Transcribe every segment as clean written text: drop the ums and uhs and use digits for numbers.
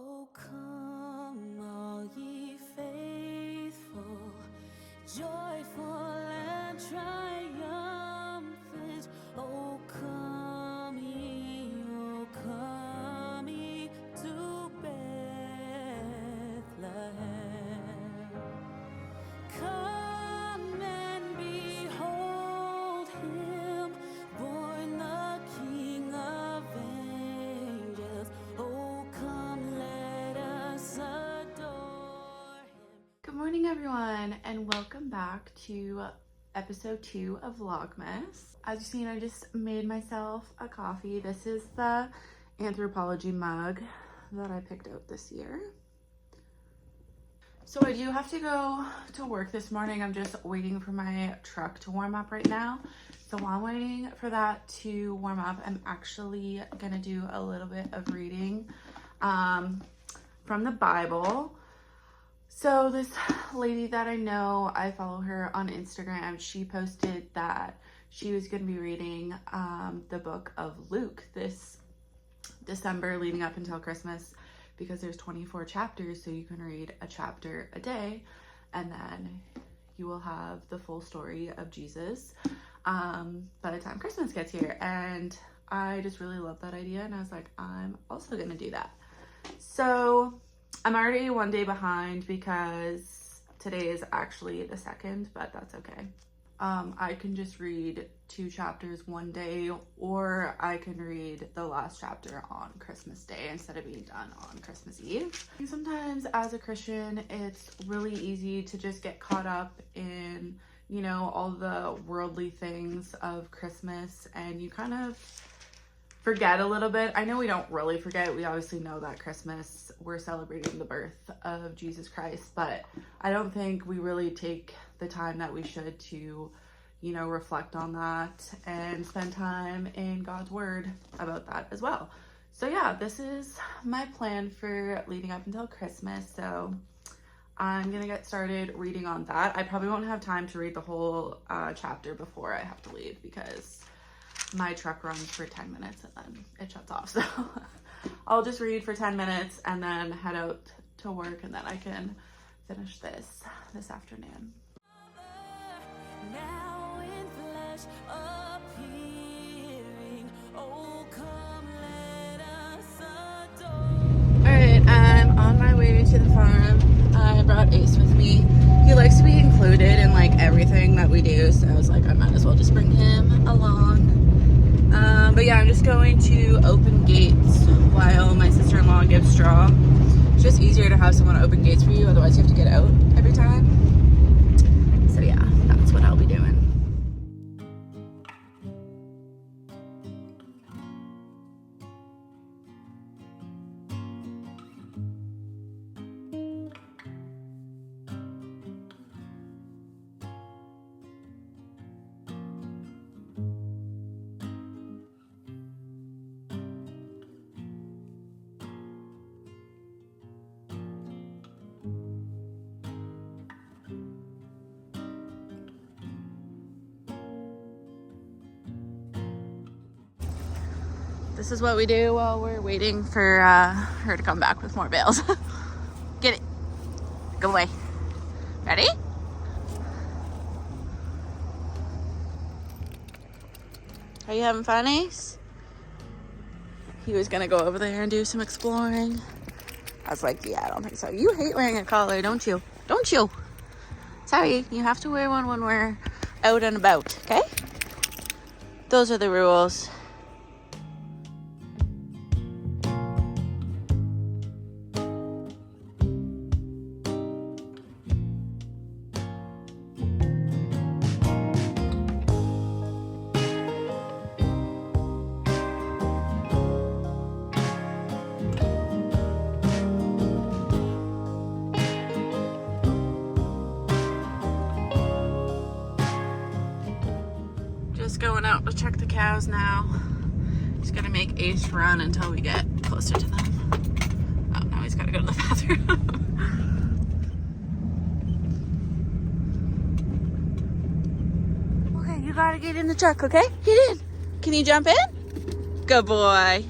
Oh, come, all ye faithful, joyful and triumphant. Oh, come ye to Bethlehem. Come and behold him, born the King of angels. Oh, come, let us adore him. Good morning, everyone, and welcome back to episode 2 of Vlogmas. As you've seen, I just made myself a coffee. This is the Anthropology mug that I picked out this year. So I do have to go to work this morning. I'm just waiting for my truck to warm up right now. So while I'm waiting for that to warm up, I'm actually gonna do a little bit of reading from the Bible. So this lady that I know, I follow her on Instagram. She posted that she was gonna be reading the book of Luke this December leading up until Christmas, because there's 24 chapters, so you can read a chapter a day, and then you will have the full story of Jesus by the time Christmas gets here. And I just really love that idea, and I was like, I'm also gonna do that. So I'm already one day behind because today is actually the 2nd, but that's okay. I can just read 2 chapters one day, or I can read the last chapter on Christmas Day instead of being done on Christmas Eve. Sometimes as a Christian, it's really easy to just get caught up in, you know, all the worldly things of Christmas, and you kind of forget a little bit. I know we don't really forget. We obviously know that Christmas, we're celebrating the birth of Jesus Christ, but I don't think we really take the time that we should to, you know, reflect on that and spend time in God's word about that as well. So yeah, this is my plan for leading up until Christmas. So I'm gonna get started reading on that. I probably won't have time to read the whole chapter before I have to leave, because my truck runs for 10 minutes and then it shuts off. So I'll just read for 10 minutes and then head out to work, and then I can finish this afternoon. Now in flesh appearing, oh, come, let us adore. Alright, I'm on my way to the farm. I brought Ace with me. He likes to be included in like everything that we do, so I was like, I might as well just bring him along. But yeah, I'm just going to open gates while my sister-in-law gives straw. It's just easier to have someone open gates for you, otherwise you have to get out every time. So yeah, that's what I'll be doing. This is what we do while we're waiting for her to come back with more bales. Get it. Go away. Ready? Are you having fun, Ace? He was gonna go over there and do some exploring. I was like, yeah, I don't think so. You hate wearing a collar, don't you? Don't you? Sorry, you have to wear one when we're out and about, okay? Those are the rules. Just going out to check the cows now. Just gonna make Ace run until we get closer to them. Oh, now he's gotta go to the bathroom. Okay, you gotta get in the truck, okay? Get in. Can you jump in? Good boy.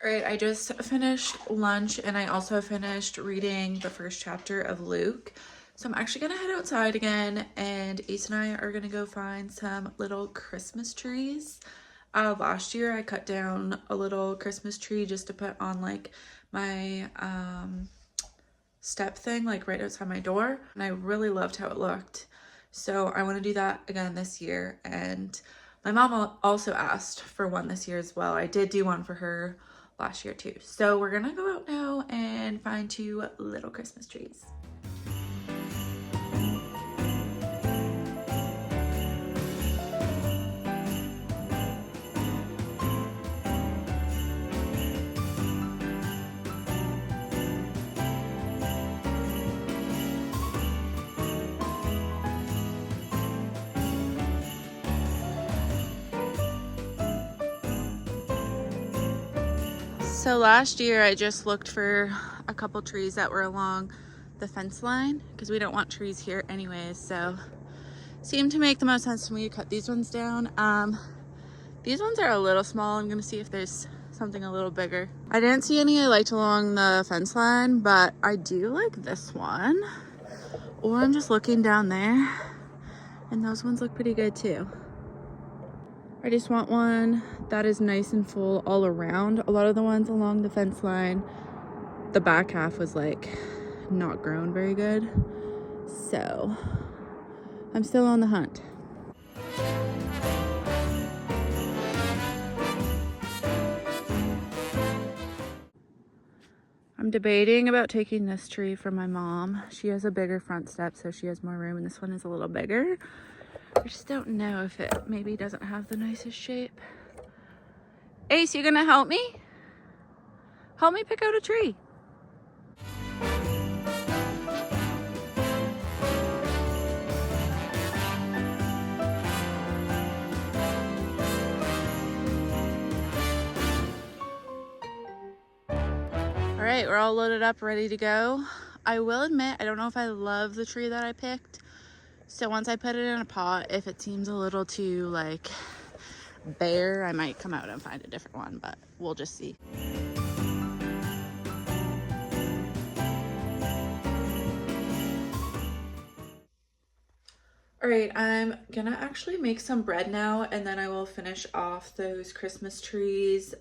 All right, I just finished lunch and I also finished reading the first chapter of Luke. So I'm actually gonna head outside again, and Ace and I are gonna go find some little Christmas trees. Last year I cut down a little Christmas tree just to put on like my step thing, like right outside my door, and I really loved how it looked. So I want to do that again this year, and my mom also asked for one this year as well. I did do one for her last year too. So we're gonna go out now and find 2 little Christmas trees. So last year I just looked for a couple trees that were along the fence line because we don't want trees here anyways, so seemed to make the most sense to me to cut these ones down. These ones are a little small. I'm gonna see if there's something a little bigger. I didn't see any I liked along the fence line, but I do like this one. Or I'm just looking down there and those ones look pretty good too. I just want one that is nice and full all around. A lot of the ones along the fence line, the back half was like not grown very good. So I'm still on the hunt. I'm debating about taking this tree from my mom. She has a bigger front step, so she has more room, and this one is a little bigger. I just don't know if it maybe doesn't have the nicest shape. Ace, you gonna help me? Help me pick out a tree. All right, we're all loaded up, ready to go. I will admit, I don't know if I love the tree that I picked. So once I put it in a pot, if it seems a little too like bare, I might come out and find a different one, but we'll just see. All right, I'm gonna actually make some bread now, and then I will finish off those Christmas trees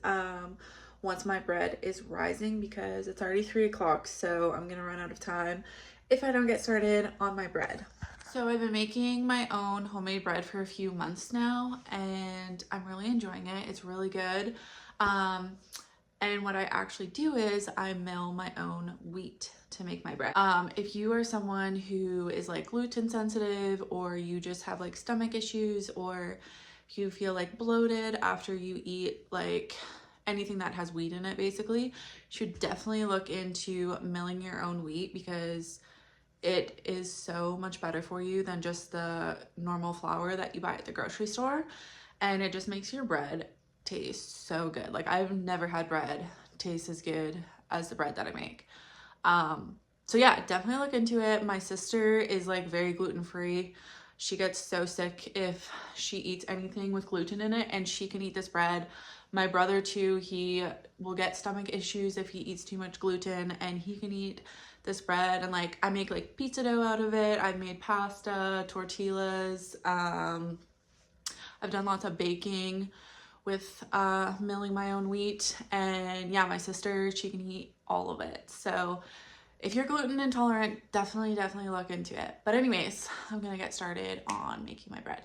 once my bread is rising, because it's already 3 o'clock, so I'm gonna run out of time if I don't get started on my bread. So I've been making my own homemade bread for a few months now, and I'm really enjoying it. It's really good. And what I actually do is I mill my own wheat to make my bread. If you are someone who is like gluten sensitive, or you just have like stomach issues, or you feel like bloated after you eat like anything that has wheat in it, basically, you should definitely look into milling your own wheat, because it is so much better for you than just the normal flour that you buy at the grocery store. And it just makes your bread taste so good. Like, I've never had bread taste as good as the bread that I make. So yeah, definitely look into it. My sister is like very gluten-free. She gets so sick if she eats anything with gluten in it, and she can eat this bread. My brother too, he will get stomach issues if he eats too much gluten, and he can eat this bread. And like, I make like pizza dough out of it. I've made pasta, tortillas. I've done lots of baking with milling my own wheat. And yeah, my sister, she can eat all of it. So if you're gluten intolerant, definitely look into it. But anyways, I'm gonna get started on making my bread.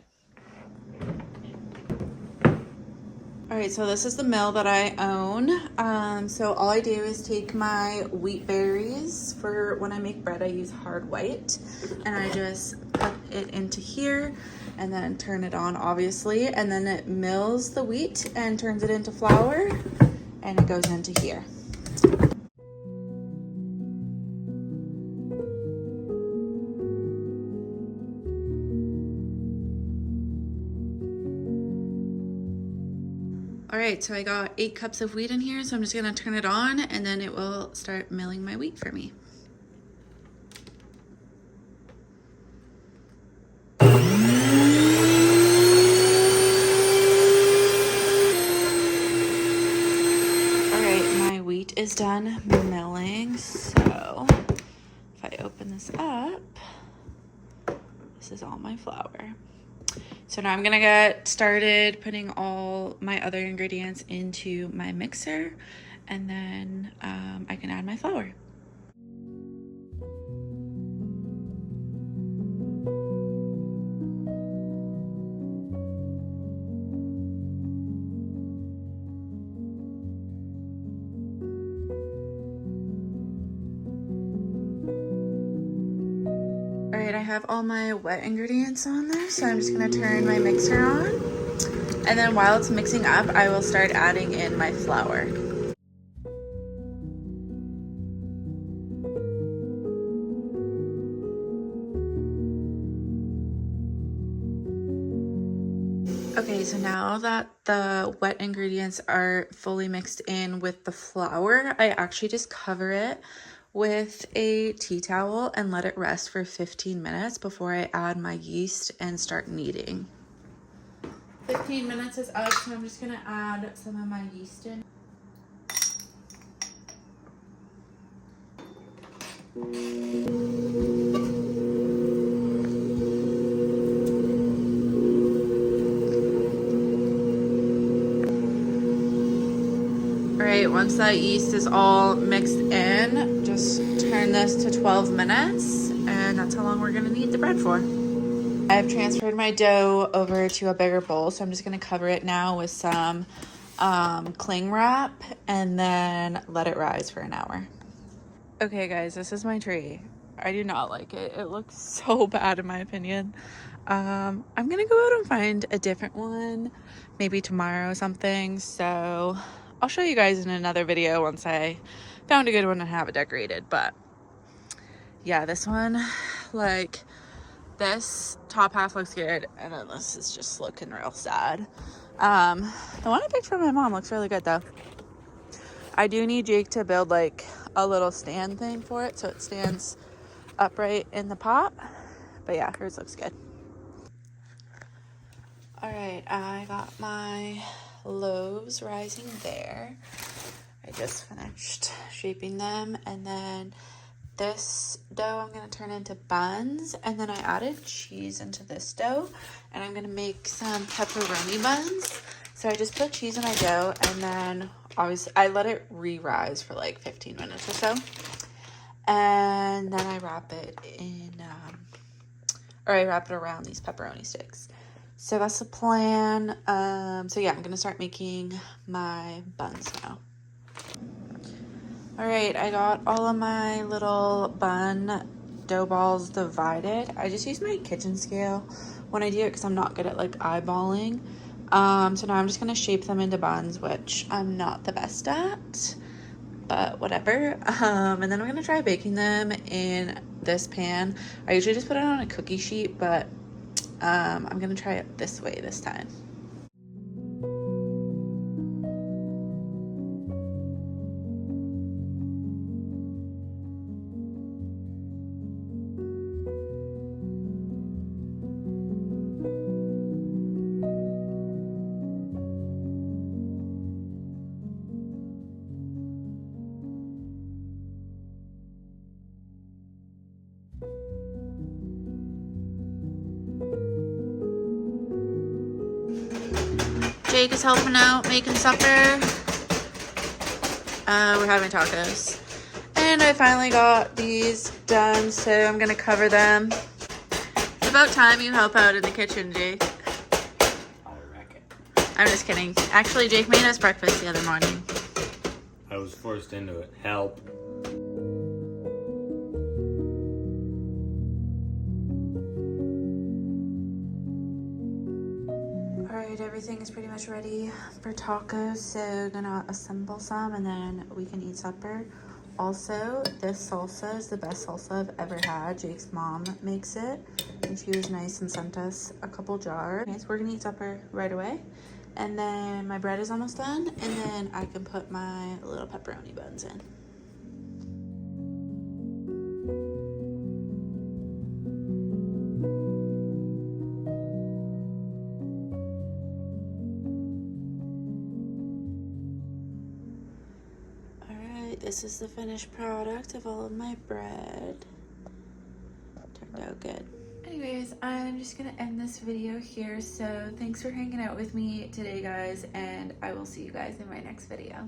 All right, so this is the mill that I own. So all I do is take my wheat berries. For when I make bread, I use hard white, and I just put it into here and then turn it on, obviously, and then it mills the wheat and turns it into flour, and it goes into here. All right, so I got 8 cups of wheat in here, so I'm just gonna turn it on, and then it will start milling my wheat for me. All right, done milling. So if I open this up, this is all my flour. So now I'm gonna get started putting all my other ingredients into my mixer, and then I can add my flour. All right, I have all my wet ingredients on there, so I'm just gonna turn my mixer on. And then while it's mixing up, I will start adding in my flour. Okay, so now that the wet ingredients are fully mixed in with the flour, I actually just cover it with a tea towel and let it rest for 15 minutes before I add my yeast and start kneading. 15 minutes is up, so I'm just gonna add some of my yeast in. All right, once that yeast is all mixed in, just turn this to 12 minutes, and that's how long we're gonna knead the bread for. I've transferred my dough over to a bigger bowl, so I'm just gonna cover it now with some cling wrap and then let it rise for an hour. Okay guys, this is my tree. I do not like it. It looks so bad in my opinion. I'm gonna go out and find a different one, maybe tomorrow or something. So I'll show you guys in another video once I found a good one and have it decorated. But yeah, this one, like, this top half looks good, and then this is just looking real sad. The one I picked from my mom looks really good though. I do need Jake to build like a little stand thing for it so it stands upright in the pot. But yeah, hers looks good. All right, I got my loaves rising there. I just finished shaping them, and then this dough I'm gonna turn into buns, and then I added cheese into this dough, and I'm gonna make some pepperoni buns. So I just put cheese in my dough, and then obviously I let it re-rise for like 15 minutes or so, and then I wrap it in, or I wrap it around these pepperoni sticks. So that's the plan. So yeah, I'm gonna start making my buns now. All right, I got all of my little bun dough balls divided. I just use my kitchen scale when I do it because I'm not good at like eyeballing. So now I'm just gonna shape them into buns, which I'm not the best at, but whatever. And then I'm gonna try baking them in this pan. I usually just put it on a cookie sheet, but I'm gonna try it this way this time. Jake is helping out making supper. We're having tacos. And I finally got these done, so I'm gonna cover them. It's about time you help out in the kitchen, Jake. I reckon. I'm just kidding. Actually, Jake made us breakfast the other morning. I was forced into it. Help. Alright, everything is pretty much ready for tacos, so gonna assemble some and then we can eat supper. Also, this salsa is the best salsa I've ever had. Jake's mom makes it, and she was nice and sent us a couple jars. Okay, so we're gonna eat supper right away. And then my bread is almost done, and then I can put my little pepperoni buns in. This this is the finished product of all of my bread. Turned out good. Anyways, I'm just gonna end this video here. So thanks for hanging out with me today, guys, and I will see you guys in my next video.